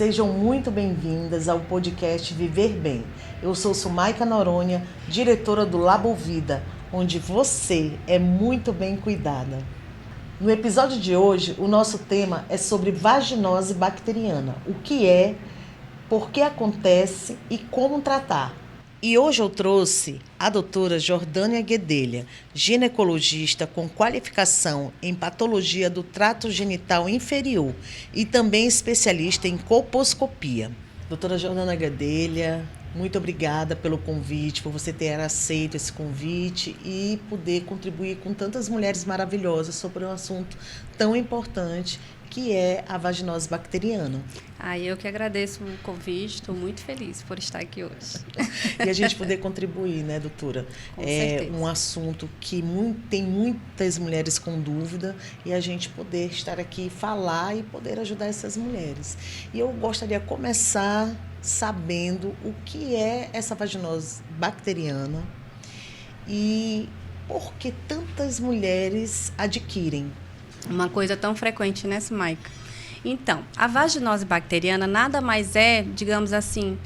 Sejam muito bem-vindas ao podcast Viver Bem. Eu sou Sumaika Noronha, diretora do Labovida, onde você é muito bem cuidada. No episódio de hoje, o nosso tema é sobre vaginose bacteriana. O que é, por que acontece e como tratar. E hoje eu trouxe a doutora Jordânia Guedelha, ginecologista com qualificação em patologia do trato genital inferior e também especialista em colposcopia. Doutora Jordânia Guedelha, muito obrigada pelo convite, por você ter aceito esse convite e poder contribuir com tantas mulheres maravilhosas sobre um assunto tão importante que é a vaginose bacteriana. Eu que agradeço o convite, estou muito feliz por estar aqui hoje. E a gente poder contribuir, né, doutora? Com certeza. Um assunto que tem muitas mulheres com dúvida e a gente poder estar aqui e falar e poder ajudar essas mulheres. E eu gostaria de começar sabendo o que é essa vaginose bacteriana e por que tantas mulheres adquirem. Uma coisa tão frequente, né, Sumaika? Então, a vaginose bacteriana nada mais é, digamos assim,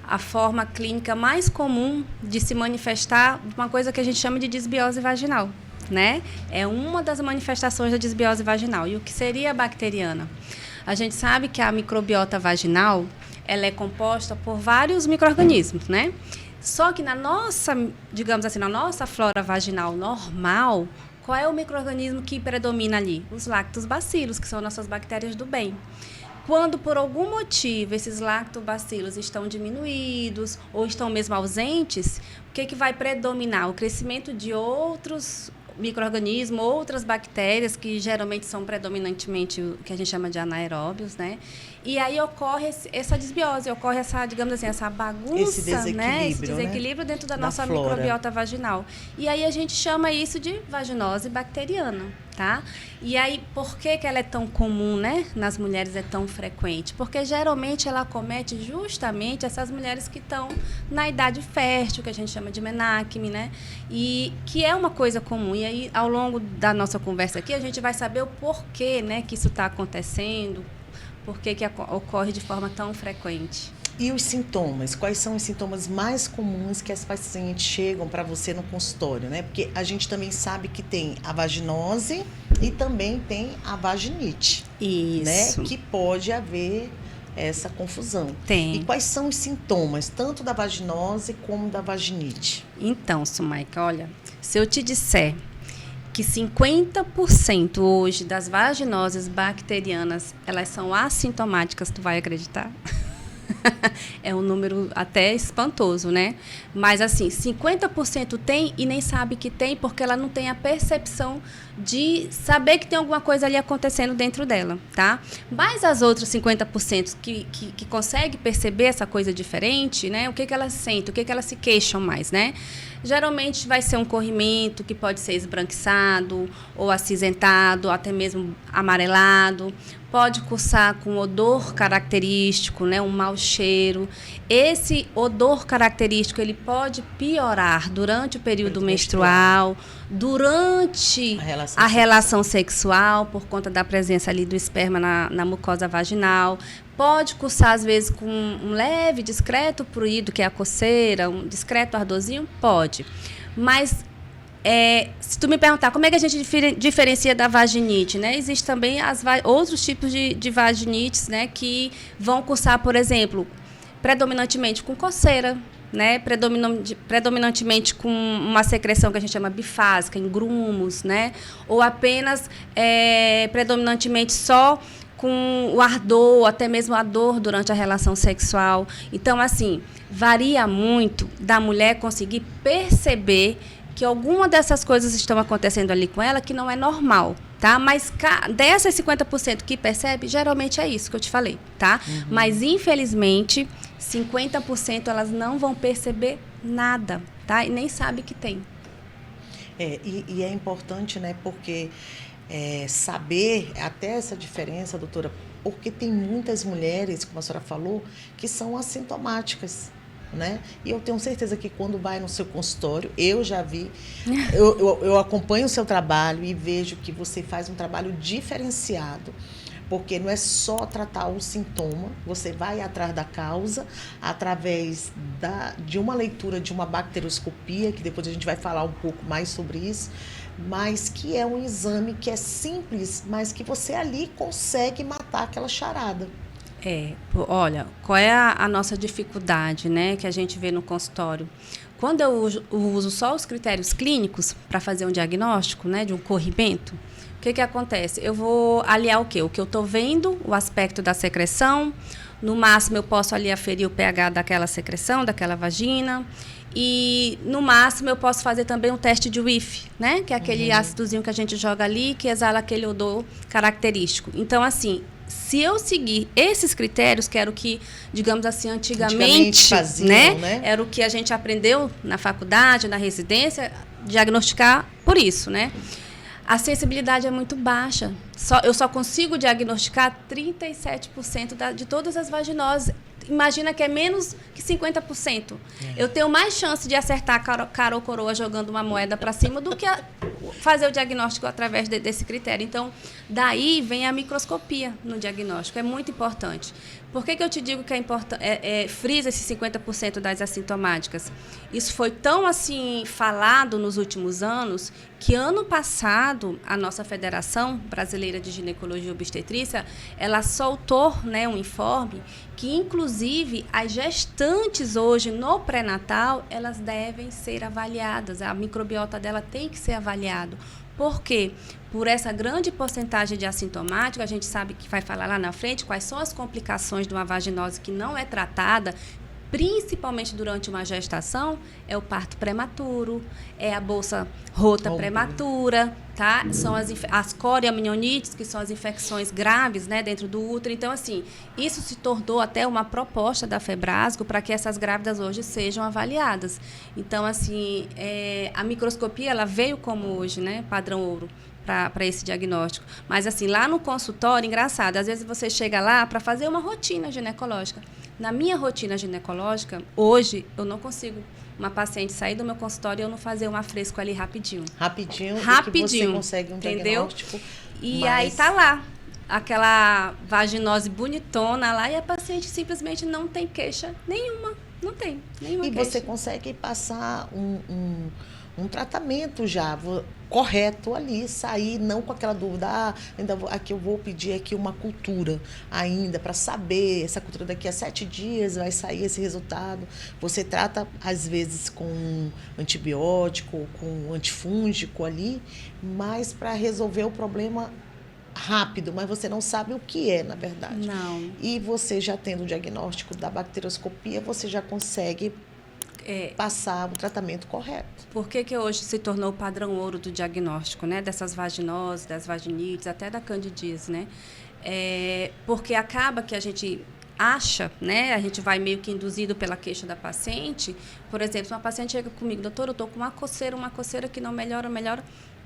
a forma clínica mais comum de se manifestar uma coisa que a gente chama de disbiose vaginal, né? É uma das manifestações da disbiose vaginal. E o que seria a bacteriana? A gente sabe que a microbiota vaginal, ela é composta por vários micro-organismos, né? Só que na nossa, digamos assim, na nossa flora vaginal normal, qual é o micro-organismo que predomina ali? Os lactobacilos, que são nossas bactérias do bem. Quando, por algum motivo, esses lactobacilos estão diminuídos ou estão mesmo ausentes, o que vai predominar? O crescimento de outros micro-organismos, outras bactérias, que geralmente são predominantemente o que a gente chama de anaeróbios, né? E aí ocorre essa disbiose, ocorre essa, digamos assim, essa bagunça, esse desequilíbrio dentro da nossa flora. Microbiota vaginal. E aí a gente chama isso de vaginose bacteriana, tá? E aí, por que ela é tão comum, né? Nas mulheres é tão frequente? Porque geralmente ela acomete justamente essas mulheres que estão na idade fértil, que a gente chama de menacme, né? E que é uma coisa comum. E aí, ao longo da nossa conversa aqui, a gente vai saber o porquê, né, que isso está acontecendo, por que ocorre de forma tão frequente. E os sintomas? Quais são os sintomas mais comuns que as pacientes chegam para você no consultório, né? Porque a gente também sabe que tem a vaginose e também tem a vaginite. Isso. Né? Que pode haver essa confusão. Tem. E quais são os sintomas, tanto da vaginose como da vaginite? Então, Sumaika, olha, se eu te disser que 50% hoje das vaginoses bacterianas, elas são assintomáticas, tu vai acreditar? É um número até espantoso, né? Mas, assim, 50% tem e nem sabe que tem, porque ela não tem a percepção de saber que tem alguma coisa ali acontecendo dentro dela, tá? Mas as outras 50% que consegue perceber essa coisa diferente, né? O que elas sentem, o que elas se queixam mais, né? Geralmente vai ser um corrimento que pode ser esbranquiçado ou acinzentado, até mesmo amarelado. Pode cursar com odor característico, né, um mau cheiro. Esse odor característico ele pode piorar durante o período menstrual, durante a relação sexual, por conta da presença ali do esperma na mucosa vaginal. Pode cursar, às vezes, com um leve, discreto prurido, que é a coceira, um discreto ardorzinho? Pode. Mas, se tu me perguntar como é que a gente diferencia da vaginite, né? Existem também outros tipos de vaginites, né? Que vão cursar, por exemplo, predominantemente com coceira, né? Predominantemente com uma secreção que a gente chama bifásica, em grumos, né? Ou apenas, predominantemente só com o ardor, até mesmo a dor durante a relação sexual. Então, assim, varia muito da mulher conseguir perceber que alguma dessas coisas estão acontecendo ali com ela que não é normal, tá? Mas dessas 50% que percebe, geralmente é isso que eu te falei, tá? Uhum. Mas, infelizmente, 50% elas não vão perceber nada, tá? E nem sabe que tem. E é importante, né? Porque saber até essa diferença, doutora, porque tem muitas mulheres, como a senhora falou, que são assintomáticas. Né? E eu tenho certeza que quando vai no seu consultório, eu já vi, eu acompanho o seu trabalho e vejo que você faz um trabalho diferenciado, porque não é só tratar o sintoma, você vai atrás da causa, através de uma leitura de uma bacterioscopia, que depois a gente vai falar um pouco mais sobre isso, mas que é um exame que é simples, mas que você ali consegue matar aquela charada. Olha, qual é a nossa dificuldade, né, que a gente vê no consultório? Quando eu uso só os critérios clínicos para fazer um diagnóstico, né, de um corrimento, o que acontece? Eu vou aliar o quê? O que eu estou vendo, o aspecto da secreção, no máximo eu posso ali aferir o pH daquela secreção, daquela vagina, e no máximo eu posso fazer também um teste de whiff, né, que é aquele ácidozinho que a gente joga ali, que exala aquele odor característico. Então, assim, se eu seguir esses critérios, que era o que, digamos assim, antigamente faziam, né? Era o que a gente aprendeu na faculdade, na residência, diagnosticar por isso, né? A sensibilidade é muito baixa. Eu só consigo diagnosticar 37% de todas as vaginoses. Imagina que é menos que 50%. Eu tenho mais chance de acertar cara ou coroa jogando uma moeda para cima do que fazer o diagnóstico através desse critério. Então, daí vem a microscopia no diagnóstico. É muito importante. Por que eu te digo que frisa esses 50% das assintomáticas? Isso foi tão assim falado nos últimos anos que ano passado a nossa Federação Brasileira de Ginecologia e Obstetrícia, ela soltou, né, um informe que inclusive as gestantes hoje no pré-natal, elas devem ser avaliadas, a microbiota dela tem que ser avaliada. Por quê? Por essa grande porcentagem de assintomático, a gente sabe que vai falar lá na frente quais são as complicações de uma vaginose que não é tratada, principalmente durante uma gestação, é o parto prematuro, é a bolsa rota prematura, tá? São as coriamnionites, que são as infecções graves, né, dentro do útero. Então, assim, isso se tornou até uma proposta da Febrasgo para que essas grávidas hoje sejam avaliadas. Então, assim, a microscopia, ela veio como hoje, né, padrão ouro para esse diagnóstico. Mas, assim, lá no consultório, engraçado, às vezes você chega lá para fazer uma rotina ginecológica. Na minha rotina ginecológica, hoje, eu não consigo uma paciente sair do meu consultório e eu não fazer um afresco ali rapidinho. Rapidinho. E que você consegue um diagnóstico. E aí tá lá, aquela vaginose bonitona lá e a paciente simplesmente não tem queixa nenhuma. Não tem nenhuma queixa. E você consegue passar um tratamento já correto ali, sair não com aquela dúvida, aqui eu vou pedir aqui uma cultura ainda para saber, essa cultura daqui a 7 dias vai sair esse resultado. Você trata às vezes com antibiótico, com antifúngico ali, mas para resolver o problema rápido, mas você não sabe o que é, na verdade. Não. E você já tendo o diagnóstico da bacterioscopia, você já consegue passar o tratamento correto. Por que hoje se tornou o padrão ouro do diagnóstico, né? Dessas vaginoses, das vaginites, até da candidíase, né? Porque acaba que a gente acha, né? A gente vai meio que induzido pela queixa da paciente. Por exemplo, uma paciente chega comigo, doutor, eu estou com uma coceira que não melhora.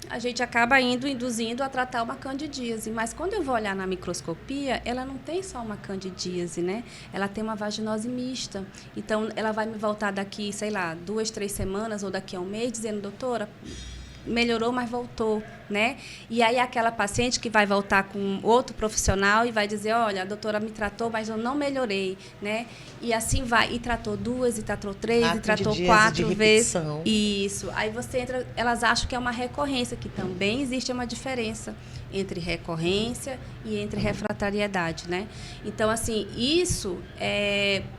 A gente acaba induzindo a tratar uma candidíase. Mas quando eu vou olhar na microscopia, ela não tem só uma candidíase, né? Ela tem uma vaginose mista. Então, ela vai me voltar daqui, sei lá, 2, 3 semanas ou daqui a um mês, dizendo, doutora, melhorou, mas voltou, né? E aí aquela paciente que vai voltar com outro profissional e vai dizer, olha, a doutora me tratou, mas eu não melhorei, né? E assim vai, e tratou 2, e tratou 3, e tratou 4 vezes. Isso. Aí você entra, elas acham que é uma recorrência, que também existe uma diferença entre recorrência e entre refratariedade, né? Então, assim, isso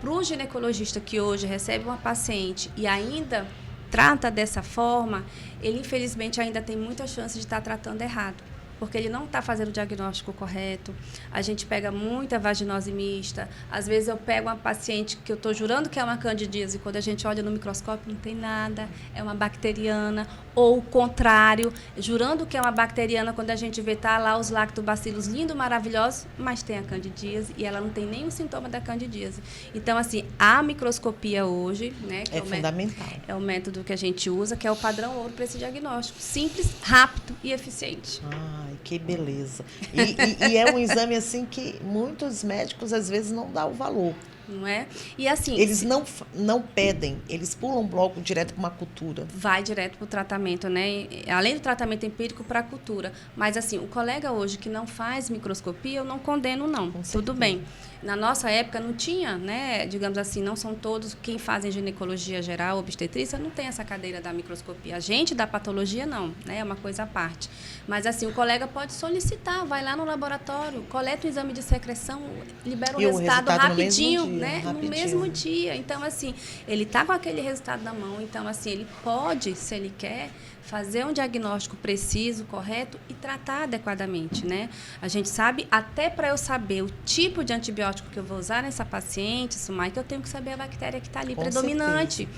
para o ginecologista que hoje recebe uma paciente e ainda trata dessa forma, ele infelizmente ainda tem muita chance de estar tratando errado, porque ele não está fazendo o diagnóstico correto. A gente pega muita vaginose mista. Às vezes eu pego uma paciente que eu estou jurando que é uma candidíase, quando a gente olha no microscópio não tem nada, é uma bacteriana. Ou o contrário, jurando que é uma bacteriana, quando a gente vê tá lá os lactobacilos lindos, maravilhosos, mas tem a candidíase e ela não tem nenhum sintoma da candidíase. Então, assim, a microscopia hoje, né, que é fundamental. É o método que a gente usa, que é o padrão ouro para esse diagnóstico. Simples, rápido e eficiente. Ai, que beleza. E é um exame assim que muitos médicos às vezes não dão o valor. não é? E assim... Eles não pedem, eles pulam logo direto para uma cultura. Vai direto para o tratamento, né? Além do tratamento empírico, para a cultura. Mas, assim, o colega hoje que não faz microscopia, eu não condeno, não. Tudo bem. Na nossa época não tinha, né? Digamos assim, não são todos quem fazem ginecologia geral, obstetrícia, não tem essa cadeira da microscopia. A gente da patologia não, né? É uma coisa à parte. Mas assim, o colega pode solicitar, vai lá no laboratório, coleta o exame de secreção, libera o resultado rapidinho, né? No mesmo dia. Então assim, ele tá com aquele resultado na mão, então assim, ele pode, se ele quer, fazer um diagnóstico preciso, correto e tratar adequadamente, né? A gente sabe, até para eu saber o tipo de antibiótico que eu vou usar nessa paciente, Sumai, que eu tenho que saber a bactéria que está ali predominante.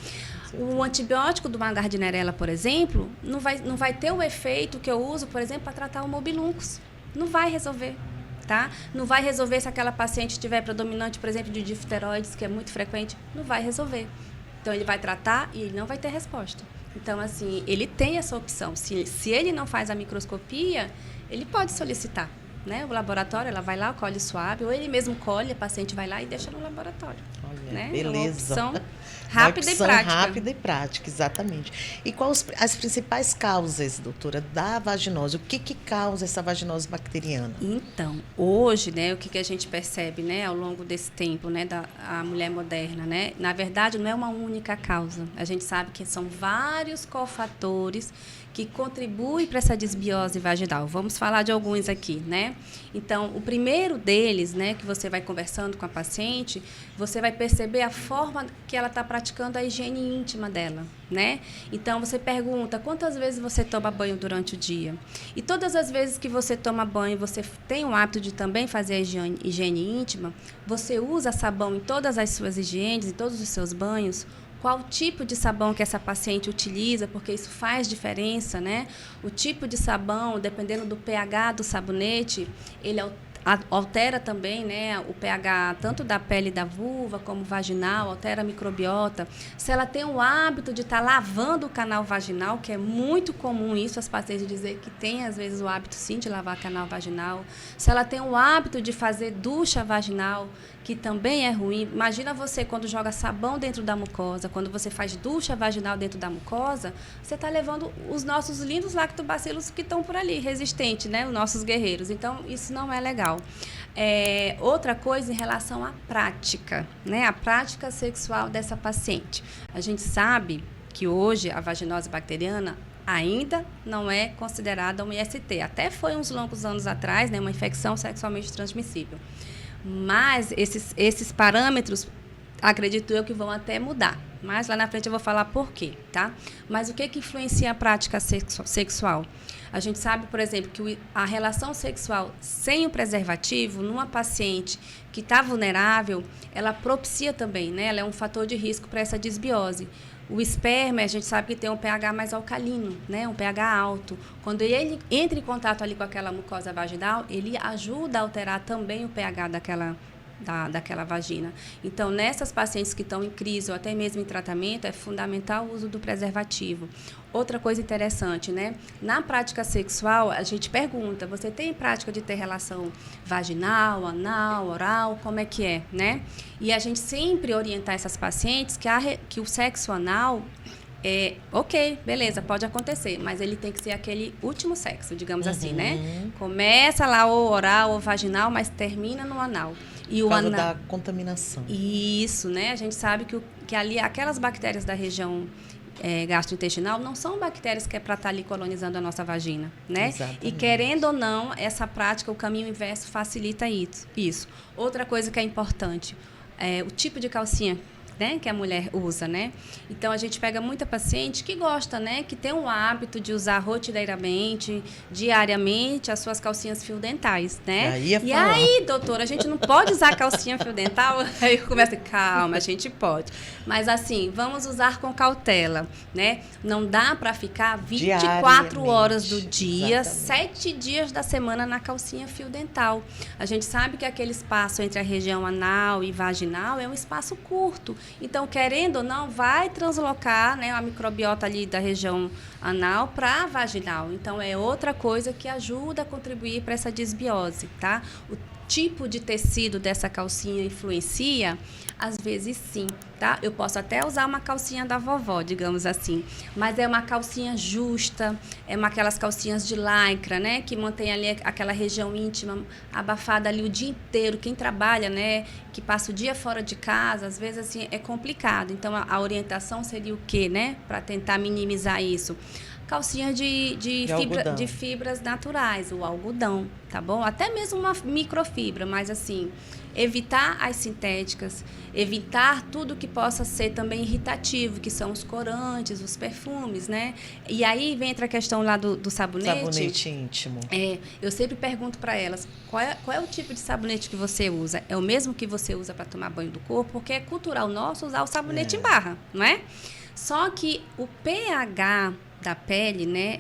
O antibiótico do Gardnerella, por exemplo, não vai ter o efeito que eu uso, por exemplo, para tratar o mobiluncus. Não vai resolver. Tá? Não vai resolver se aquela paciente tiver predominante, por exemplo, de difteroides, que é muito frequente. Não vai resolver. Então, ele vai tratar e ele não vai ter resposta. Então, assim, ele tem essa opção. Se ele não faz a microscopia, ele pode solicitar, né? O laboratório, ela vai lá, colhe o swab, ou ele mesmo colhe, a paciente vai lá e deixa no laboratório. Olha, né? beleza. É uma opção rápida e prática. Rápida e prática, exatamente. E quais as principais causas, doutora, da vaginose? O que causa essa vaginose bacteriana? Então, hoje, né, o que a gente percebe, né, ao longo desse tempo, né, a mulher moderna, né, na verdade, não é uma única causa. A gente sabe que são vários cofatores que contribuem para essa desbiose vaginal. Vamos falar de alguns aqui, né? Então, o primeiro deles, né, que você vai conversando com a paciente, você vai perceber a forma que ela está praticando a higiene íntima dela, né? Então, você pergunta quantas vezes você toma banho durante o dia. E todas as vezes que você toma banho, você tem o hábito de também fazer a higiene íntima, você usa sabão em todas as suas higienes, em todos os seus banhos. Qual tipo de sabão que essa paciente utiliza, porque isso faz diferença, né? O tipo de sabão, dependendo do pH do sabonete, ele altera também, né, o pH tanto da pele da vulva como vaginal, altera a microbiota. Se ela tem o hábito de estar lavando o canal vaginal, que é muito comum isso, as pacientes dizer que tem às vezes o hábito sim de lavar canal vaginal. Se ela tem o hábito de fazer ducha vaginal, que também é ruim. Imagina você quando joga sabão dentro da mucosa, quando você faz ducha vaginal dentro da mucosa, você está levando os nossos lindos lactobacilos que estão por ali, resistentes, né? Os nossos guerreiros. Então, isso não é legal. Outra coisa em relação à prática, né? A prática sexual dessa paciente. A gente sabe que hoje a vaginose bacteriana ainda não é considerada uma IST. Até foi uns longos anos atrás, né? Uma infecção sexualmente transmissível. Mas esses parâmetros, acredito eu que vão até mudar. Mas lá na frente eu vou falar por quê, tá? Mas o que influencia a prática sexual? A gente sabe, por exemplo, que a relação sexual sem o preservativo, numa paciente que está vulnerável, ela propicia também, né? Ela é um fator de risco para essa desbiose. O esperma, a gente sabe que tem um pH mais alcalino, né? Um pH alto. Quando ele entra em contato ali com aquela mucosa vaginal, ele ajuda a alterar também o pH daquela vagina. Então, nessas pacientes que estão em crise ou até mesmo em tratamento, é fundamental o uso do preservativo. Outra coisa interessante, né? Na prática sexual, a gente pergunta, você tem prática de ter relação vaginal, anal, oral, como é que é, né? E a gente sempre orientar essas pacientes que o sexo anal ok, beleza, pode acontecer, mas ele tem que ser aquele último sexo, digamos assim, né? Começa lá ou oral ou vaginal, mas termina no anal. E por causa da contaminação. Isso, né? A gente sabe que ali aquelas bactérias da região gastrointestinal não são bactérias que é para estar ali colonizando a nossa vagina, né? Exatamente. E querendo ou não, essa prática, o caminho inverso facilita isso. Outra coisa que é importante, o tipo de calcinha, né, que a mulher usa, né? Então, a gente pega muita paciente que gosta, né, que tem o hábito de usar rotineiramente, diariamente, as suas calcinhas fio dentais, né? E aí, doutora, a gente não pode usar calcinha fio dental? Aí eu começo, calma, a gente pode. Mas, assim, vamos usar com cautela, né? Não dá para ficar 24 horas do dia, exatamente. 7 dias da semana na calcinha fio dental. A gente sabe que aquele espaço entre a região anal e vaginal é um espaço curto. Então, querendo ou não, vai translocar, né, a microbiota ali da região anal para a vaginal. Então, é outra coisa que ajuda a contribuir para essa desbiose, tá? tipo de tecido dessa calcinha influencia? Às vezes sim, tá? Eu posso até usar uma calcinha da vovó, digamos assim, mas é uma calcinha justa, aquelas calcinhas de lycra, né? Que mantém ali aquela região íntima abafada ali o dia inteiro. Quem trabalha, né? Que passa o dia fora de casa, às vezes assim é complicado. Então a orientação seria o quê, né? Para tentar minimizar isso. Calcinha de fibras naturais, o algodão, tá bom? Até mesmo uma microfibra, mas assim, evitar as sintéticas, evitar tudo que possa ser também irritativo, que são os corantes, os perfumes, né? E aí entra a questão lá do sabonete. Sabonete íntimo. Eu sempre pergunto para elas, qual é o tipo de sabonete que você usa? É o mesmo que você usa para tomar banho do corpo? Porque é cultural nosso usar o sabonete em barra, não é? Só que o pH da pele, né,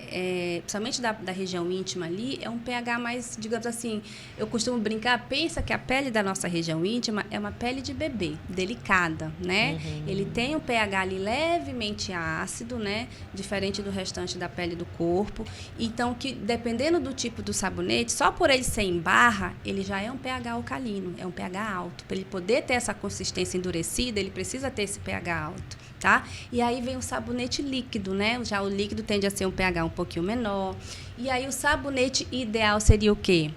principalmente da região íntima ali, é um pH mais, digamos assim, eu costumo brincar, pensa que a pele da nossa região íntima é uma pele de bebê, delicada, né? Ele tem um pH ali levemente ácido, né, diferente do restante da pele do corpo. Então, que dependendo do tipo do sabonete, só por ele ser em barra, ele já é um pH alcalino, é um pH alto. Para ele poder ter essa consistência endurecida, ele precisa ter esse pH alto. Tá? E aí vem o sabonete líquido, né? Já o líquido tende a ser um pH um pouquinho menor. E aí o sabonete ideal seria o quê?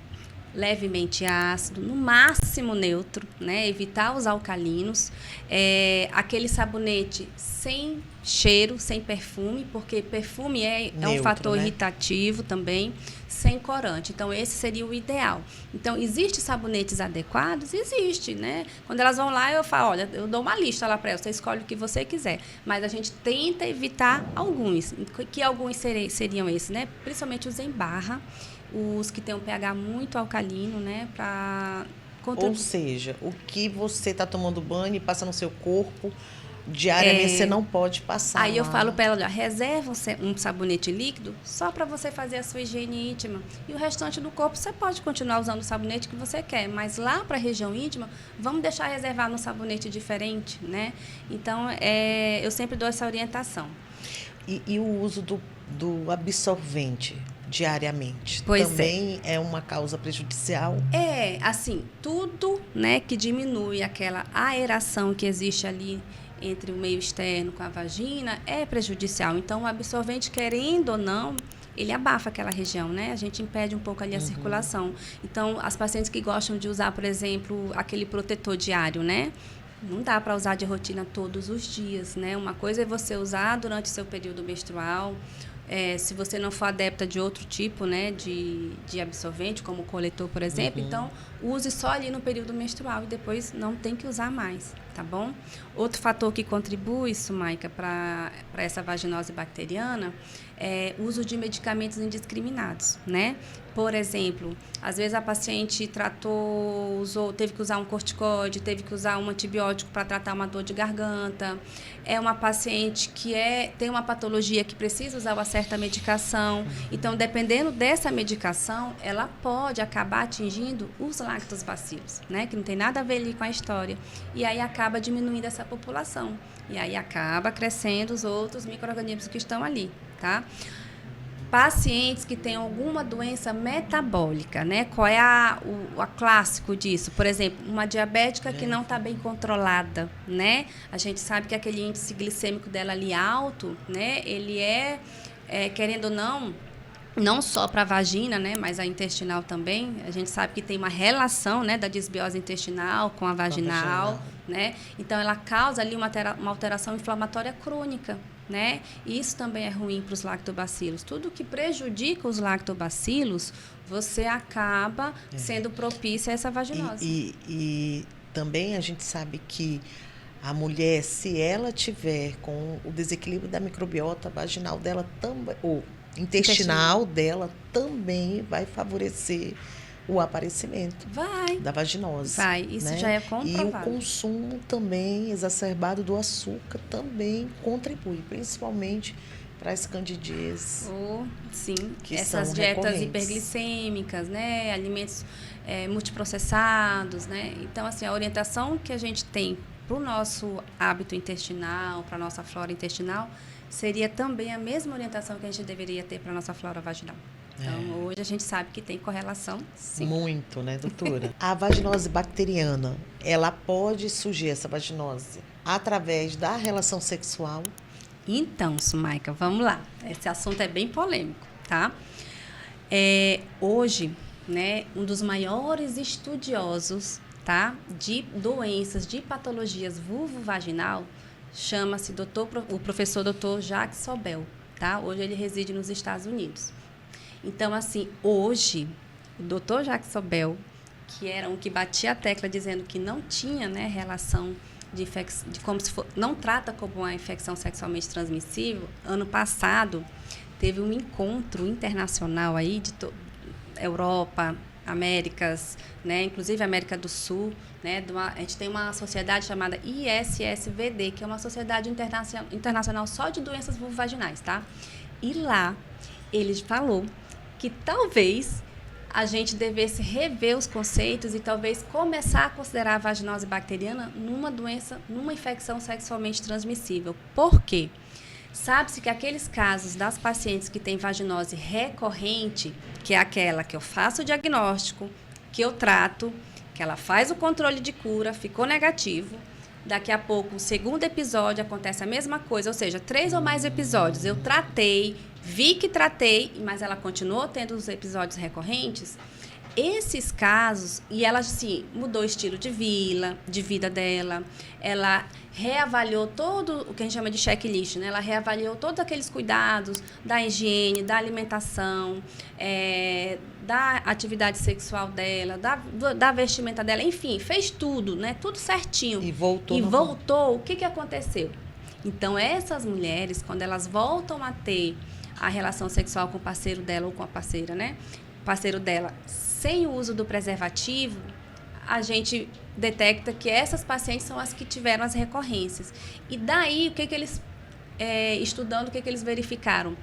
Levemente ácido, no máximo neutro, né? Evitar os alcalinos. Aquele sabonete sem cheiro, sem perfume, porque perfume é um fator, né, irritativo também, sem corante. Então, esse seria o ideal. Então, existem sabonetes adequados? Existe, né? Quando elas vão lá, eu falo, olha, eu dou uma lista lá para elas, você escolhe o que você quiser. Mas a gente tenta evitar alguns. Que alguns seriam esses, né? Principalmente os em barra, os que têm um pH muito alcalino, né? Ou seja, o que você está tomando banho e passa no seu corpo diariamente, você não pode passar. Aí eu falo para ela, olha, reserva um sabonete líquido só para você fazer a sua higiene íntima. E o restante do corpo você pode continuar usando o sabonete que você quer. Mas lá para a região íntima, vamos deixar reservado um sabonete diferente, né? Então, eu sempre dou essa orientação. E o uso do absorvente diariamente também é uma causa prejudicial? Assim, tudo, né, que diminui aquela aeração que existe ali entre o meio externo com a vagina é prejudicial. Então, o absorvente, querendo ou não, ele abafa aquela região, né? A gente impede um pouco ali a circulação. Então, as pacientes que gostam de usar, por exemplo, aquele protetor diário, né? Não dá para usar de rotina todos os dias, né? Uma coisa é você usar durante o seu período menstrual. Se você não for adepta de outro tipo, né, de absorvente, como o coletor, por exemplo, então use só ali no período menstrual e depois não tem que usar mais, tá bom? Outro fator que contribui, Sumaica, para essa vaginose bacteriana é o uso de medicamentos indiscriminados, né? Por exemplo, às vezes a paciente teve que usar um corticoide, teve que usar um antibiótico para tratar uma dor de garganta. É uma paciente que tem uma patologia que precisa usar uma certa medicação. Então, dependendo dessa medicação, ela pode acabar atingindo os lactobacilos, né? Que não tem nada a ver ali com a história. E aí acaba diminuindo essa população. E aí acaba crescendo os outros micro-organismos que estão ali, tá? Pacientes que têm alguma doença metabólica, né? Qual é a clássico disso? Por exemplo, uma diabética que não está bem controlada, né? A gente sabe que aquele índice glicêmico dela ali alto, né? Ele querendo ou não só para a vagina, né? Mas a intestinal também. A gente sabe que tem uma relação, né? Da disbiose intestinal com a vaginal, né? Então, ela causa ali uma alteração inflamatória crônica, né? Isso também é ruim para os lactobacilos. Tudo que prejudica os lactobacilos, você acaba sendo propícia a essa vaginose. E também a gente sabe que a mulher, se ela tiver com o desequilíbrio da microbiota vaginal dela também, ou intestinal dela, também vai favorecer o aparecimento da vaginose. Isso, né? Já é comprovado. E o consumo também exacerbado do açúcar também contribui, principalmente para as candidíases. Sim, essas dietas hiperglicêmicas, né? Alimentos multiprocessados, né? Então, assim, a orientação que a gente tem para o nosso hábito intestinal, para a nossa flora intestinal, seria também a mesma orientação que a gente deveria ter para a nossa flora vaginal. Então, hoje a gente sabe que tem correlação, sim. Muito, né, doutora? A vaginose bacteriana, ela pode surgir, essa vaginose, através da relação sexual? Então, Sumaica, vamos lá. Esse assunto é bem polêmico, tá? Hoje, né, um dos maiores estudiosos, tá, de doenças, de patologias vulvovaginal, chama-se o professor Dr. Jacques Sobel, tá? Hoje ele reside nos Estados Unidos. Então, assim, hoje, o Dr. Jacques Sobel, que era um que batia a tecla dizendo que não tinha, né, relação não trata como uma infecção sexualmente transmissível, ano passado teve um encontro internacional aí de Europa, Américas, né, inclusive América do Sul, né, a gente tem uma sociedade chamada ISSVD, que é uma sociedade internacional só de doenças vulvovaginais, tá? E lá ele falou que talvez a gente devesse rever os conceitos e talvez começar a considerar a vaginose bacteriana numa infecção sexualmente transmissível. Por quê? Sabe-se que aqueles casos das pacientes que têm vaginose recorrente, que é aquela que eu faço o diagnóstico, que eu trato, que ela faz o controle de cura, ficou negativo, daqui a pouco, o segundo episódio, acontece a mesma coisa, ou seja, 3 ou mais episódios, eu tratei, vi que tratei, mas ela continuou tendo os episódios recorrentes. Esses casos, e ela assim, mudou o estilo de vida dela, ela reavaliou todo o que a gente chama de checklist, né? Ela reavaliou todos aqueles cuidados da higiene, da alimentação, da atividade sexual dela, da vestimenta dela, enfim, fez tudo, né? Tudo certinho. E voltou. O que aconteceu? Então, essas mulheres, quando elas voltam a ter a relação sexual com o parceiro dela ou com a parceira, né? O parceiro dela sem o uso do preservativo, a gente detecta que essas pacientes são as que tiveram as recorrências. E daí, estudando, o que eles verificaram?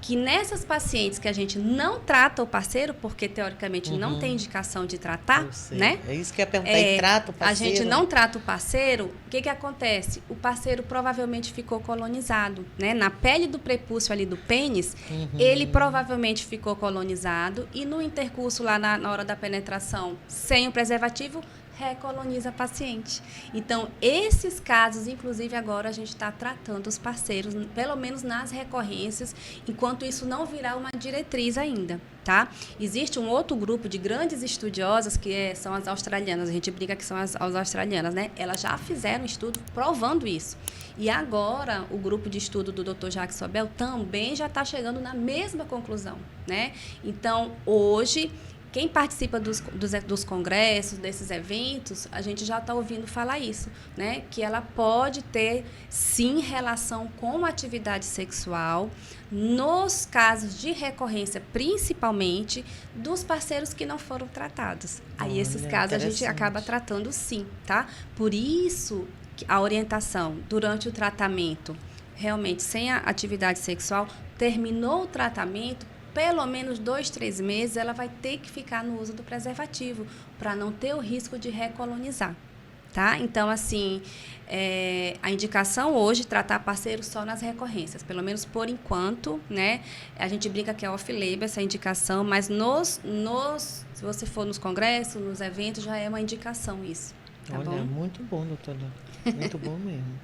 Que nessas pacientes que a gente não trata o parceiro, porque teoricamente não tem indicação de tratar, né? É isso que eu ia perguntar, e trata o parceiro? A gente não trata o parceiro, o que acontece? O parceiro provavelmente ficou colonizado, né? Na pele do prepúcio ali do pênis, ele provavelmente ficou colonizado e no intercurso lá na hora da penetração, sem o preservativo, recoloniza a paciente. Então, esses casos, inclusive agora a gente está tratando os parceiros, pelo menos nas recorrências, enquanto isso não virar uma diretriz ainda, tá? Existe um outro grupo de grandes estudiosas, são as australianas, a gente brinca que são as australianas, né? Elas já fizeram um estudo provando isso. E agora, o grupo de estudo do Dr. Jacques Sobel também já está chegando na mesma conclusão, né? Então, hoje, quem participa dos congressos, desses eventos, a gente já está ouvindo falar isso, né? Que ela pode ter, sim, relação com a atividade sexual, nos casos de recorrência, principalmente, dos parceiros que não foram tratados. Aí, esses casos, a gente acaba tratando sim, tá? Por isso, a orientação durante o tratamento, realmente, sem a atividade sexual, terminou o tratamento, pelo menos 2, 3 meses, ela vai ter que ficar no uso do preservativo para não ter o risco de recolonizar, tá? Então, assim, a indicação hoje é tratar parceiro só nas recorrências, pelo menos por enquanto, né? A gente brinca que é off-label essa indicação, mas se você for nos congressos, nos eventos, já é uma indicação isso, tá bom? Olha, muito bom, doutora. Muito bom mesmo.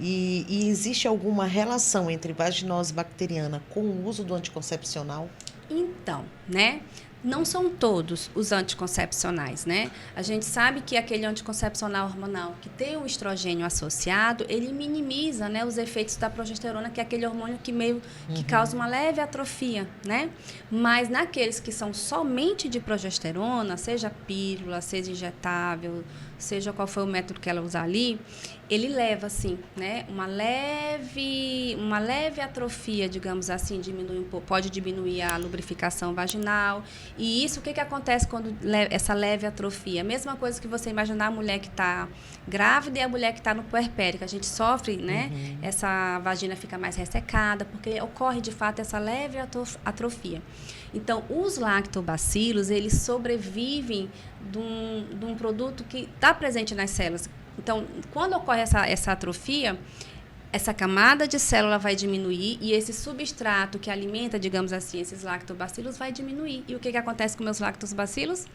E existe alguma relação entre vaginose bacteriana com o uso do anticoncepcional? Então, né? Não são todos os anticoncepcionais, né? A gente sabe que aquele anticoncepcional hormonal que tem o estrogênio associado, ele minimiza, né, os efeitos da progesterona, que é aquele hormônio que causa uma leve atrofia, né? Mas naqueles que são somente de progesterona, seja pílula, seja injetável, seja qual for o método que ela usar ali, ele leva, assim, né, uma leve atrofia, digamos assim, pode diminuir a lubrificação vaginal. E isso, o que acontece quando essa leve atrofia? A mesma coisa que você imaginar a mulher que está grávida e a mulher que está no puerpério, que a gente sofre, né, essa vagina fica mais ressecada, porque ocorre, de fato, essa leve atrofia. Então, os lactobacilos, eles sobrevivem de um produto que está presente nas células. Então, quando ocorre essa atrofia, essa camada de célula vai diminuir e esse substrato que alimenta, digamos assim, esses lactobacilos vai diminuir. E o que acontece com meus lactobacilos?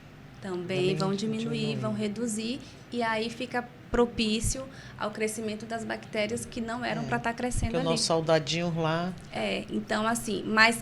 Também vão diminuir, vão reduzir, e aí fica propício ao crescimento das bactérias que não eram para estar crescendo ali. O nosso soldadinho lá... Então assim, mas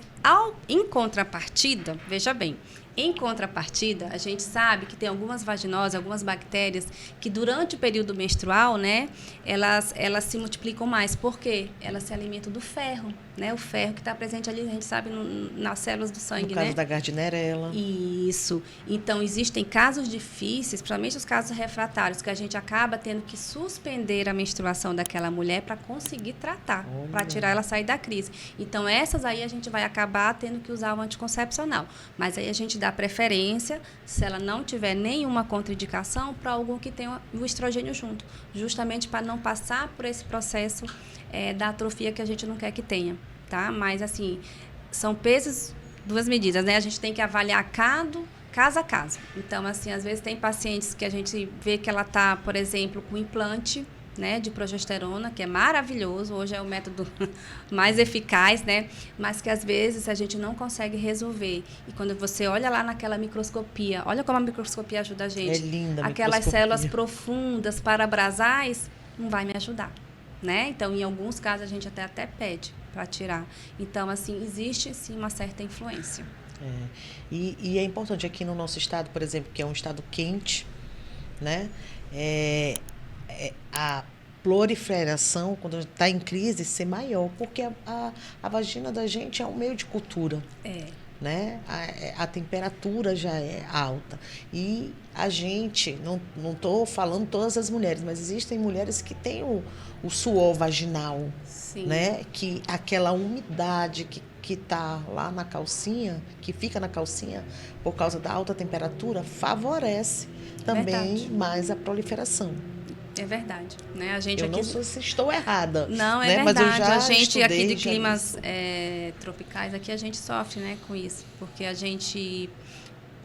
em contrapartida, veja bem, em contrapartida, a gente sabe que tem algumas vaginoses, algumas bactérias que durante o período menstrual, né, elas se multiplicam mais. Por quê? Elas se alimentam do ferro, né? O ferro que está presente ali, a gente sabe, nas células do sangue, né? No caso da Gardnerella. Isso. Então, existem casos difíceis, principalmente os casos refratários, que a gente acaba tendo que suspender a menstruação daquela mulher para conseguir tratar, para tirar ela sair da crise. Então, essas aí a gente vai acabar tendo que usar o anticoncepcional. Mas aí a gente dá preferência, se ela não tiver nenhuma contraindicação, para algum que tenha o estrogênio junto, justamente para não passar por esse processo da atrofia que a gente não quer que tenha, tá? Mas, assim, são pesos, duas medidas, né? A gente tem que avaliar caso a caso. Então, assim, às vezes tem pacientes que a gente vê que ela está, por exemplo, com implante, né, de progesterona, que é maravilhoso, hoje é o método mais eficaz, né, mas que às vezes a gente não consegue resolver. E quando você olha lá naquela microscopia, olha como a microscopia ajuda a gente. É linda a aquelas células profundas parabrasais, não vai me ajudar, né? Então, em alguns casos, a gente até pede para tirar. Então, assim, existe sim uma certa influência. E é importante aqui no nosso estado, por exemplo, que é um estado quente, né? A proliferação, quando está em crise, ser maior, porque a vagina da gente é um meio de cultura. Né? A temperatura já é alta. E a gente, não estou falando todas as mulheres, mas existem mulheres que têm o suor vaginal. Sim. Né? Que aquela umidade que está lá na calcinha, que fica na calcinha, por causa da alta temperatura, favorece também mais a proliferação. É verdade, né? A gente eu aqui... não sei se estou errada. Não, é né? verdade. Mas eu já a gente estudei, aqui de climas tropicais, aqui a gente sofre, né, com isso. Porque a gente,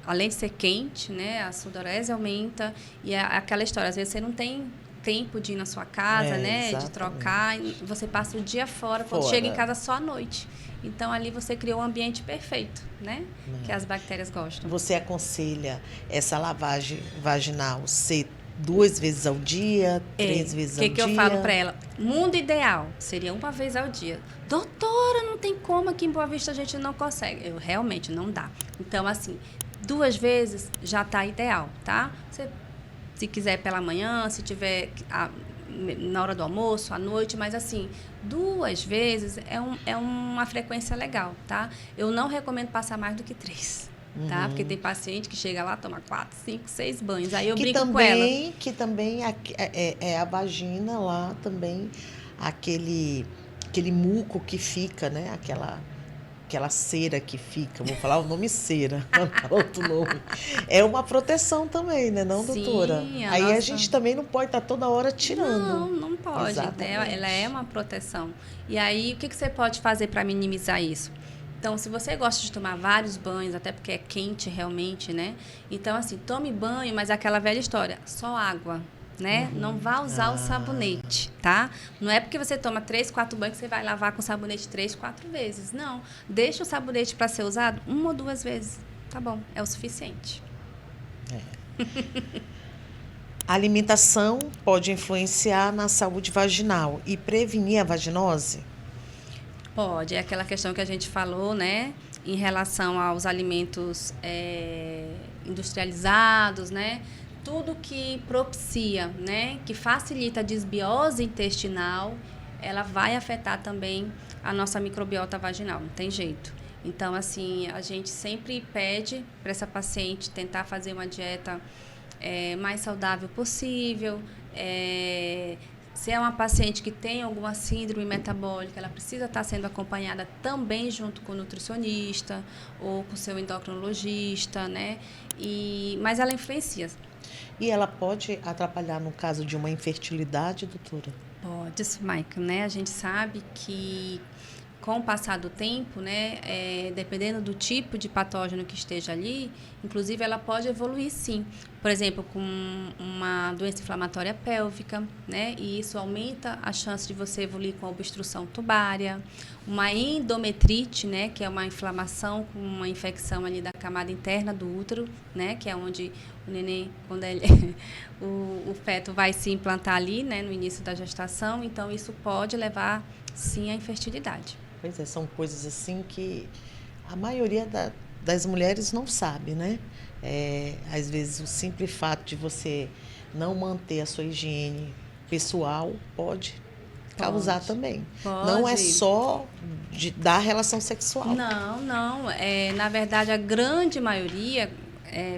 além de ser quente, né, a sudorese aumenta. E aquela história, às vezes você não tem tempo de ir na sua casa, né, exatamente. de trocar. Você passa o dia fora, quando chega em casa só à noite. Então, ali você criou um ambiente perfeito, né? Que as bactérias gostam. Você aconselha essa lavagem vaginal ser 2 vezes ao dia, 3 vezes ao dia? O que eu falo para ela? Mundo ideal seria 1 vez ao dia. Doutora, não tem como, aqui em Boa Vista a gente não consegue. Realmente não dá. Então, assim, 2 vezes já está ideal, tá? Você, se quiser pela manhã, se tiver na hora do almoço, à noite, mas assim, 2 vezes é uma frequência legal, tá? Eu não recomendo passar mais do que 3. Tá? Porque tem paciente que chega lá, toma 4, 5, 6 banhos. Aí eu brinco com ela. Que também é a vagina lá também, aquele muco que fica, né? Aquela cera que fica. Vou falar o nome cera, não falar outro nome. É uma proteção também, né, não, Sim, doutora? Aí a gente também não pode estar toda hora tirando. Não pode. Né? Ela é uma proteção. E aí, o que você pode fazer para minimizar isso? Então, se você gosta de tomar vários banhos, até porque é quente realmente, né? Então, assim, tome banho, mas é aquela velha história, só água, né? Não vá usar o sabonete, tá? Não é porque você toma 3, 4 banhos que você vai lavar com sabonete 3, 4 vezes. Não. Deixa o sabonete para ser usado 1 ou 2 vezes. Tá bom, é o suficiente. A alimentação pode influenciar na saúde vaginal e prevenir a vaginose? Pode, é aquela questão que a gente falou, né, em relação aos alimentos industrializados, né, tudo que propicia, né, que facilita a desbiose intestinal, ela vai afetar também a nossa microbiota vaginal, não tem jeito. Então, assim, a gente sempre pede para essa paciente tentar fazer uma dieta mais saudável possível, se é uma paciente que tem alguma síndrome metabólica, ela precisa estar sendo acompanhada também junto com o nutricionista ou com o seu endocrinologista, né? Mas ela influencia. E ela pode atrapalhar no caso de uma infertilidade, doutora? Pode, Michael, né? A gente sabe que com o passar do tempo, né, dependendo do tipo de patógeno que esteja ali, inclusive ela pode evoluir sim. Por exemplo, com uma doença inflamatória pélvica, né, e isso aumenta a chance de você evoluir com a obstrução tubária, uma endometrite, né, que é uma inflamação com uma infecção ali da camada interna do útero, né, que é onde o neném, quando o feto vai se implantar ali, né, no início da gestação, então isso pode levar sim à infertilidade. Pois é, são coisas assim que a maioria das mulheres não sabe, né? Às vezes o simples fato de você não manter a sua higiene pessoal pode causar também. Pode. Não é só da relação sexual. Não. Na verdade, a grande maioria,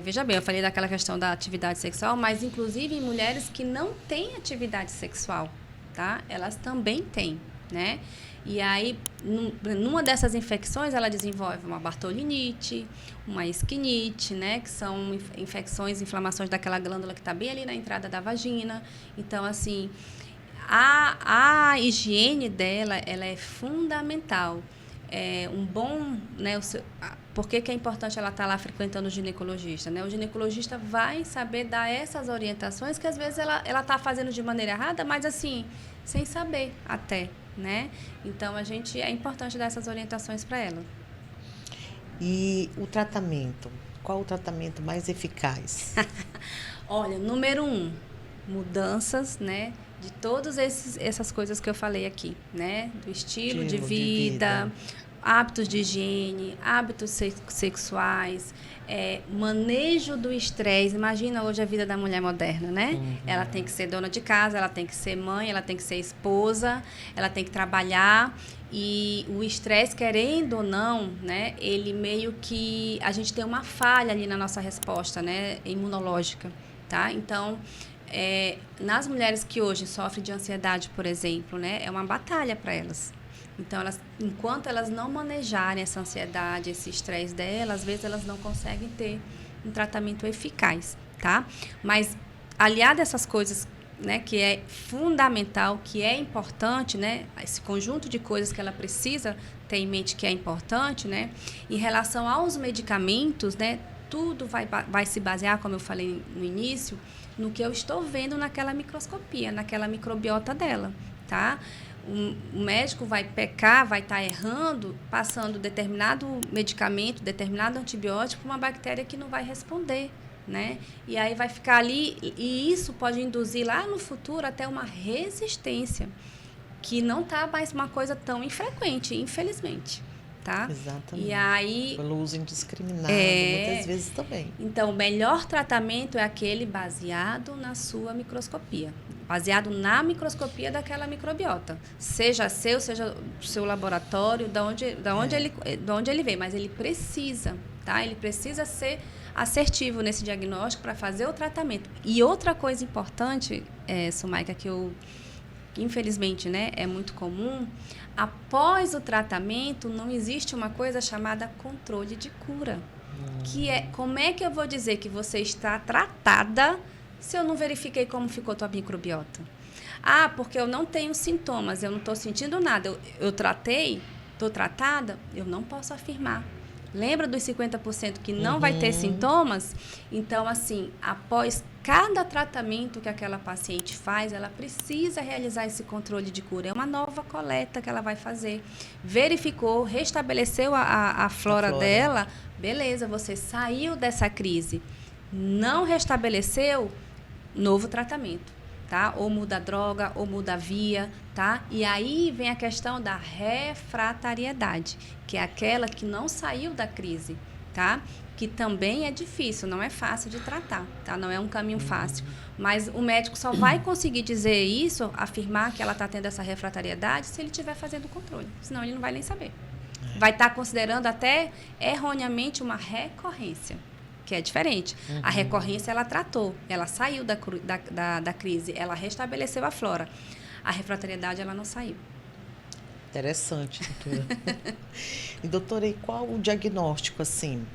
veja bem, eu falei daquela questão da atividade sexual, mas inclusive em mulheres que não têm atividade sexual, tá? Elas também têm, né? E aí, numa dessas infecções, ela desenvolve uma bartolinite, uma esquinite, né? Que são inflamações daquela glândula que está bem ali na entrada da vagina. Então, assim, a higiene dela, ela é fundamental. Um bom, né, por que é importante ela estar lá frequentando o ginecologista, né? O ginecologista vai saber dar essas orientações que às vezes ela está fazendo de maneira errada, mas assim, sem saber até, né? Então é importante dar essas orientações para ela. E o tratamento? Qual o tratamento mais eficaz? Olha, número 1, mudanças, né? De todas essas coisas que eu falei aqui, né? Do estilo de vida, hábitos de higiene, hábitos sexuais, manejo do estresse. Imagina hoje a vida da mulher moderna, né? Uhum. Ela tem que ser dona de casa, ela tem que ser mãe, ela tem que ser esposa, ela tem que trabalhar. E o estresse, querendo ou não, né? Ele meio que... A gente tem uma falha ali na nossa resposta, né? Imunológica, tá? Então... nas mulheres que hoje sofrem de ansiedade, por exemplo, né, é uma batalha para elas. Então, enquanto elas não manejarem essa ansiedade, esse estresse delas, às vezes elas não conseguem ter um tratamento eficaz, tá? Mas, aliado a essas coisas, né, que é fundamental, que é importante, né, esse conjunto de coisas que ela precisa ter em mente que é importante, né, em relação aos medicamentos, né, tudo vai se basear, como eu falei no início, no que eu estou vendo naquela microscopia, naquela microbiota dela, tá? O médico vai pecar, vai estar errando, passando determinado medicamento, determinado antibiótico para uma bactéria que não vai responder, né? E aí vai ficar ali, e isso pode induzir lá no futuro até uma resistência, que não está mais uma coisa tão infrequente, infelizmente. Tá? Exatamente. E aí, pelo uso indiscriminado, muitas vezes também. Então, o melhor tratamento é aquele baseado na sua microscopia, baseado na microscopia daquela microbiota. Seja seu, seja do seu laboratório, de onde ele vem, mas ele precisa, tá? Ele precisa ser assertivo nesse diagnóstico para fazer o tratamento. E outra coisa importante, Sumaika, que infelizmente, né, é muito comum, após o tratamento não existe uma coisa chamada controle de cura. Que como é que eu vou dizer que você está tratada se eu não verifiquei como ficou tua microbiota? Ah, porque eu não tenho sintomas, eu não estou sentindo nada. Eu tratei, estou tratada, eu não posso afirmar. Lembra dos 50% que não vai ter sintomas? Então, assim, após cada tratamento que aquela paciente faz, ela precisa realizar esse controle de cura. É uma nova coleta que ela vai fazer. Verificou, restabeleceu a flora dela, beleza, você saiu dessa crise. Não restabeleceu, novo tratamento, tá? Ou muda a droga, ou muda a via, tá? E aí vem a questão da refratariedade, que é aquela que não saiu da crise, tá? Que também é difícil, não é fácil de tratar, tá? Não é um caminho fácil. Mas o médico só vai conseguir dizer isso, afirmar que ela está tendo essa refratariedade, se ele estiver fazendo o controle. Senão ele não vai nem saber. Vai estar considerando até erroneamente uma recorrência, que é diferente. A recorrência ela tratou, ela saiu da crise, ela restabeleceu a flora. A refratariedade ela não saiu. Interessante, doutora. E, doutora, e qual o diagnóstico, assim,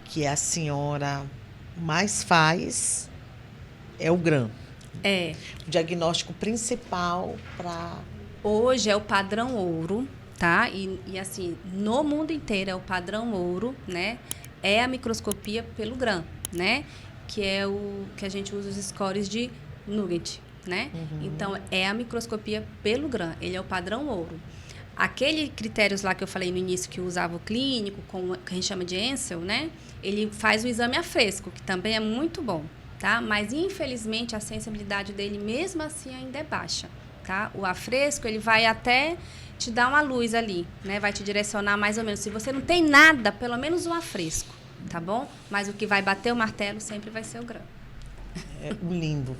que a senhora mais faz é o GRAM? O diagnóstico principal para... Hoje é o padrão ouro, tá? E assim, no mundo inteiro é o padrão ouro, né? É a microscopia pelo GRAM, né? Que é o que a gente usa os scores de Nugget, né? Então, é a microscopia pelo GRAM, ele é o padrão ouro. Aquele critérios lá que eu falei no início que usava o clínico, com que a gente chama de Ansel, né? Ele faz o exame a fresco, que também é muito bom, tá? Mas, infelizmente, a sensibilidade dele, mesmo assim, ainda é baixa, tá? O a fresco, ele vai até te dar uma luz ali, né? Vai te direcionar mais ou menos. Se você não tem nada, pelo menos um a fresco, tá bom? Mas o que vai bater o martelo sempre vai ser o GRAM. É lindo.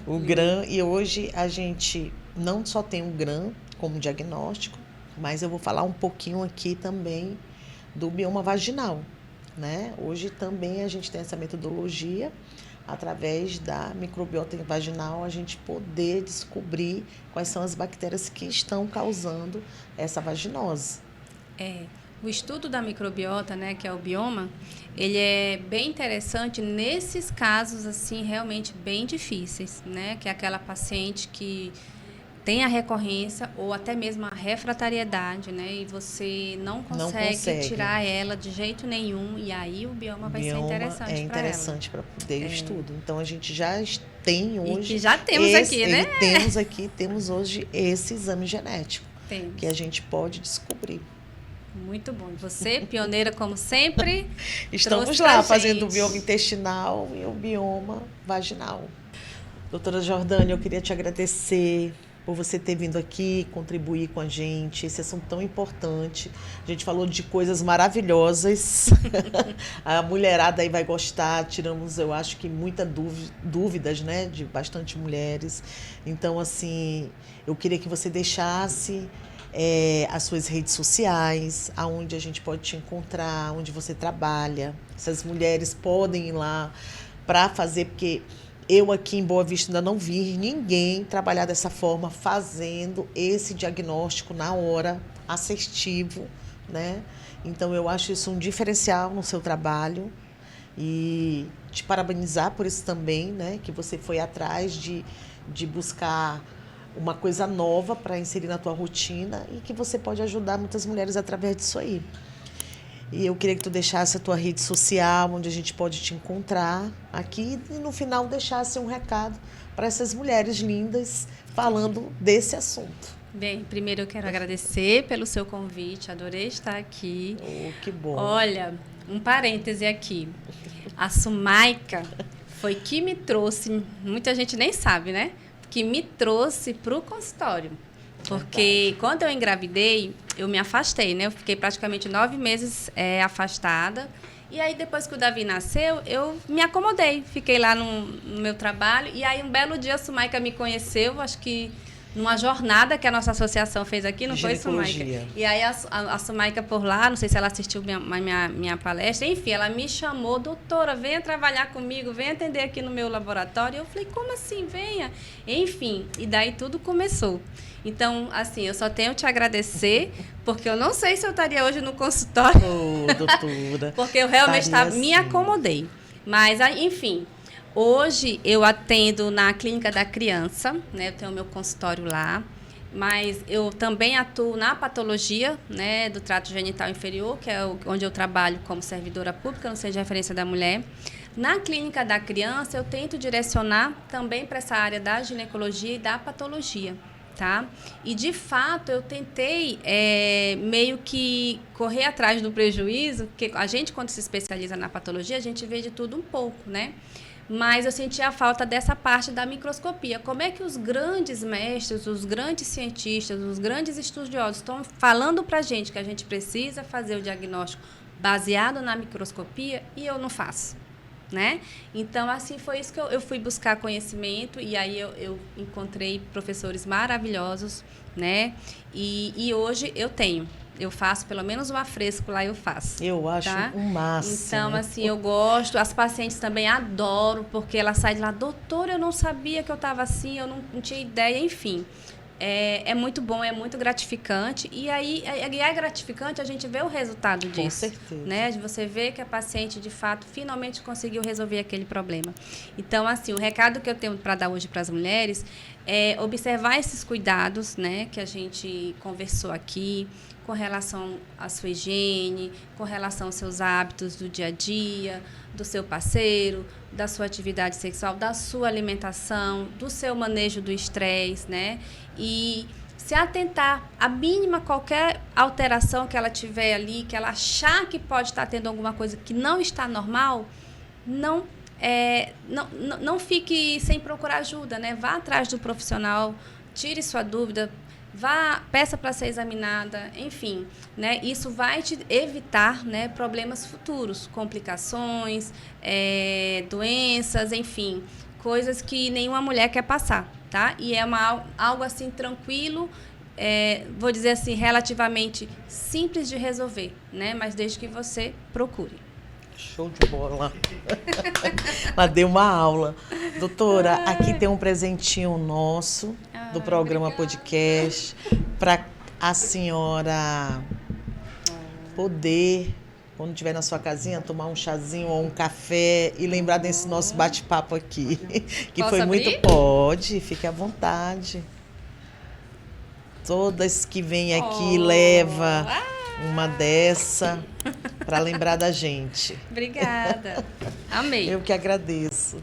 O GRAM, e hoje a gente não só tem o GRAM como diagnóstico, mas eu vou falar um pouquinho aqui também do bioma vaginal, né? Hoje também a gente tem essa metodologia, através da microbiota vaginal, a gente poder descobrir quais são as bactérias que estão causando essa vaginose. O estudo da microbiota, né, que é o bioma, ele é bem interessante nesses casos, assim, realmente bem difíceis, né? Que é aquela paciente que tem a recorrência ou até mesmo a refratariedade, né? E você não consegue tirar ela de jeito nenhum, e aí o bioma vai ser interessante para ela. É interessante para poder o estudo. Então, a gente já tem hoje... E que já temos aqui, né? Temos hoje esse exame genético. Temos. Que a gente pode descobrir. Muito bom. Você, pioneira como sempre. Estamos lá fazendo o bioma intestinal e o bioma vaginal. Doutora Jordânia, eu queria te agradecer por você ter vindo aqui contribuir com a gente. Esse assunto tão importante. A gente falou de coisas maravilhosas. A mulherada aí vai gostar. Tiramos, eu acho que muitas dúvidas, né, de bastante mulheres. Então, assim, eu queria que você deixasse as suas redes sociais, aonde a gente pode te encontrar, onde você trabalha. Essas mulheres podem ir lá para fazer, porque eu aqui em Boa Vista ainda não vi ninguém trabalhar dessa forma, fazendo esse diagnóstico na hora, assertivo, né? Então, eu acho isso um diferencial no seu trabalho e te parabenizar por isso também, né? Que você foi atrás de buscar uma coisa nova para inserir na tua rotina e que você pode ajudar muitas mulheres através disso aí. E eu queria que tu deixasse a tua rede social, onde a gente pode te encontrar aqui, e no final deixasse um recado para essas mulheres lindas falando desse assunto. Bem, primeiro eu quero agradecer pelo seu convite, adorei estar aqui. Oh, que bom. Olha, um parêntese aqui. A Sumaica foi que me trouxe, muita gente nem sabe, né? Que me trouxe para o consultório. Porque quando eu engravidei, eu me afastei, né? Eu fiquei praticamente 9 meses afastada. E aí, depois que o Davi nasceu, eu me acomodei. Fiquei lá no meu trabalho. E aí, um belo dia, a Sumaica me conheceu, acho que numa jornada que a nossa associação fez aqui, não foi, Sumaica? E aí, a Sumaica por lá, não sei se ela assistiu minha palestra, enfim, ela me chamou, doutora, venha trabalhar comigo, venha atender aqui no meu laboratório. Eu falei, como assim? Venha. Enfim, e daí tudo começou. Então, assim, eu só tenho te agradecer, porque eu não sei se eu estaria hoje no consultório. Oh, doutora. Porque eu realmente me acomodei. Mas, enfim, hoje eu atendo na Clínica da Criança, né? Eu tenho o meu consultório lá. Mas eu também atuo na patologia, né, do trato genital inferior, que é onde eu trabalho como servidora pública no Centro de Referência da Mulher. Na Clínica da Criança, eu tento direcionar também para essa área da ginecologia e da patologia. Tá? E, de fato, eu tentei meio que correr atrás do prejuízo, porque a gente, quando se especializa na patologia, a gente vê de tudo um pouco, né? Mas eu senti a falta dessa parte da microscopia. Como é que os grandes mestres, os grandes cientistas, os grandes estudiosos estão falando para a gente que a gente precisa fazer o diagnóstico baseado na microscopia e eu não faço? Né? Então, assim, foi isso que eu fui buscar conhecimento e aí eu encontrei professores maravilhosos, né? E hoje eu faço pelo menos um afresco lá, eu faço. Eu acho o máximo. Então, assim, eu gosto, as pacientes também adoram, porque ela sai de lá, doutora, eu não sabia que eu estava assim, eu não tinha ideia, enfim. é muito bom, é muito gratificante. E aí é gratificante a gente ver o resultado disso. Com certeza. Né? Você vê que a paciente, de fato, finalmente conseguiu resolver aquele problema. Então, assim, o recado que eu tenho para dar hoje para as mulheres é observar esses cuidados, né, que a gente conversou aqui, com relação à sua higiene, com relação aos seus hábitos do dia a dia, do seu parceiro, da sua atividade sexual, da sua alimentação, do seu manejo do estresse, né? E se atentar a mínima qualquer alteração que ela tiver ali, que ela achar que pode estar tendo alguma coisa que não está normal, não fique sem procurar ajuda, né? Vá atrás do profissional, tire sua dúvida, peça para ser examinada, enfim, né? Isso vai te evitar, né, problemas futuros, complicações, doenças, enfim, coisas que nenhuma mulher quer passar, tá? E é algo assim tranquilo, vou dizer assim, relativamente simples de resolver, né? Mas desde que você procure. Show de bola. Ela deu uma aula. Doutora, aqui tem um presentinho nosso do programa obrigada. Podcast para a senhora poder, quando estiver na sua casinha, tomar um chazinho ou um café e lembrar desse nosso bate-papo aqui. Que Posso foi abrir? muito... Pode, fique à vontade. Todas que vêm aqui leva uma dessa para lembrar da gente. Obrigada. Amei. Eu que agradeço.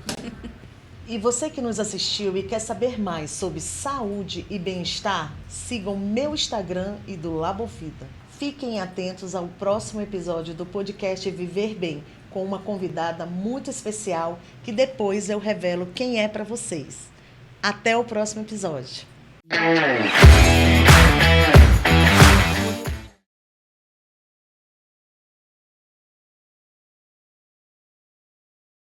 E você que nos assistiu e quer saber mais sobre saúde e bem-estar, sigam meu Instagram e do Labovida. Fiquem atentos ao próximo episódio do podcast Viver Bem, com uma convidada muito especial que depois eu revelo quem é para vocês. Até o próximo episódio.